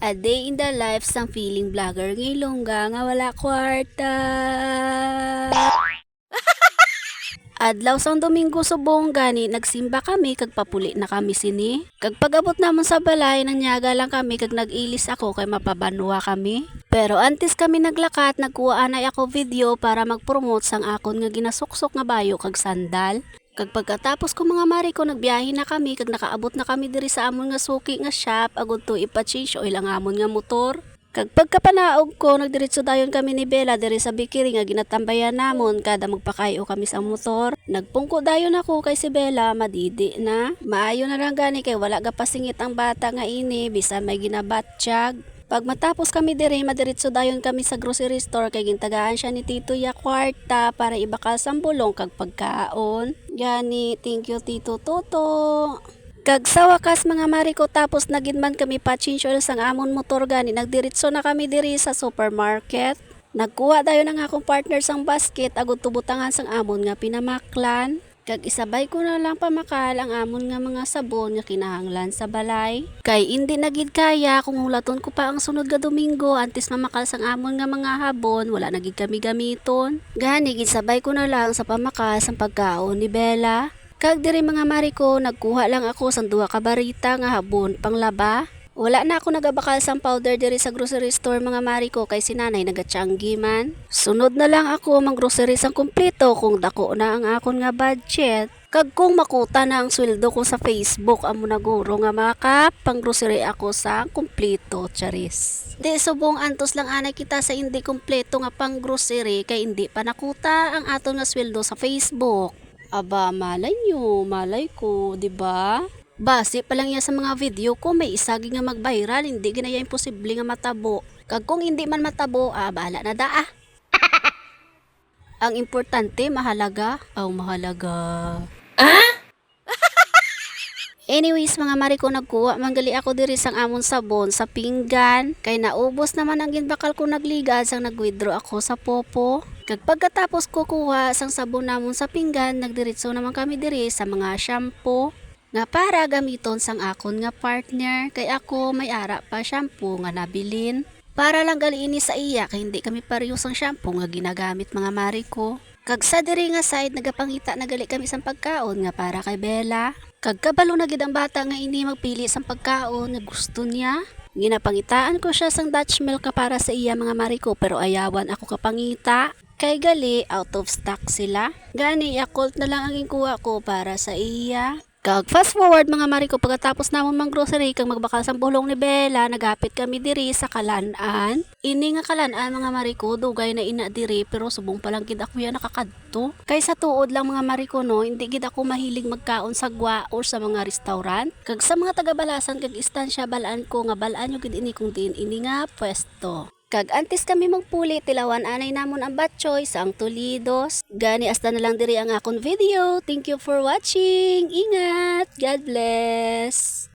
A day in the life sang feeling vlogger ngilongga nga wala kwarta. Adlaw sang Domingo subong gani nagsimba kami kag papuli na kami sini. Kag pagabot namon sa balay nanyaga lang kami kag nag-ilis ako kay mapabanwa kami. Pero antes kami naglakat nagkuha anay ako video para mag-promote sang akon nga ginasuksok nga bayo kag sandal. Kag pagkatapos ko mga mari ko nagbiyahe na kami kag nakaabot na kami diri sa amon nga suki nga shop agud to ipa-change oil ang amon nga motor. Kag pagkapanaog ko nagdiretso dayon kami ni Bella diri sa bikiri nga ginatambayan namon kada magpakayo kami sa motor. Nagpungko dayon ako kay si Bella madidi na. Maayo na lang gani kay wala ga pasingit ang bata nga ini bisan may ginabatsyag. Pag matapos kami diri, madiretso dayon kami sa grocery store kay gintagaan siya ni Tito ya kwarta para ibakal sang bulong kag pagkaon. Gani, thank you Tito Toto. Kag sa wakas mga mari ko tapos nagidman kami pa-change oil sang amon motor gani nagdiretso na kami diri sa supermarket. Nagkuha dayon ang akong partner sang basket agud tubutangan sang amon nga pinamaklan. Kag isabay ko na lang pamakal ang amon nga mga sabon nga kinahanglan sa balay. Kay hindi na gid kaya kung hulaton ko pa ang sunod nga Domingo antes mamakal sang amon nga mga habon wala na gid kami gamiton. Gani gid sabay ko na lang sa pamakal sang pagkaon ni Bella. Kag diri mga mari ko nagkuha lang ako sang duha ka barita nga habon panglaba. Wala na ako nagabakal sang powder diri sa grocery store mga mari ko kay si nanay nagatiyanggi man. Sunod na lang ako mang-grocery sang kumpleto kung dako na ang akon nga budget. Kag kung makuta na ang sweldo ko sa Facebook amo naguro nga makap pang-grocery ako sa kumpleto charis. Di subong antos lang anay kita sa hindi kumpleto nga pang-grocery kay hindi pa nakuta ang aton nga sweldo sa Facebook. Aba malay nyo, malay ko, di ba? Base pa lang yan sa mga video ko, may isagi nga mag-viral, hindi ginaya imposible nga matabo. Kag kung hindi man matabo, bahala na daa. Ang importante, mahalaga. Mahalaga. Anyways, mga mari ko nagkuha, manggali ako diri sang amon sabon sa pinggan. Kay naubos naman ang ginbakal ko nagligad sang nag-withdraw ako sa Popo. Kag pagkatapos ko kuha sang sabon namon sa pinggan, nagdiretso naman kami diri sa mga shampoo nga para gamiton sang akon nga partner kay ako may ara pa shampoo nga nabilin para lang galiini sa iya kay hindi kami pareho sang shampoo nga ginagamit mga mari ko. Kag sa diri nga side nagapangita na gali kami sang pagkaon nga para kay Bella. Kag kabalo na gid ang bata nga ini magpili sang pagkaon nga gusto niya. Ginapangitaan ko siya sang Dutch milk ka para sa iya mga mari ko pero ayawan ako kapangita. Kay gali out of stock sila. Gani Yakult na lang ang ikuha ko para sa iya. Kag fast forward mga mari ko pagkatapos namon mang grocery kag magbakal sang bulong ni Bella nagapit kami diri sa Kalan-an. Ini nga Kalan-an mga mari ko dugay na ina diri pero subong pa lang gid ako ya nakakadto. Kay sa tuod lang mga mari ko no hindi gid ako mahilig magkaon sa gwa or sa mga restaurant. Kag sa mga taga-balasan kag istansya balaan ko nga balaan yo gid ini kung diin ini nga pwesto. Kag antes kami magpuli tilawan anay namon ang batchoy sa ang Tulidos. Gani hasta na lang diri ang akon video. Thank you for watching. Ingat. God bless.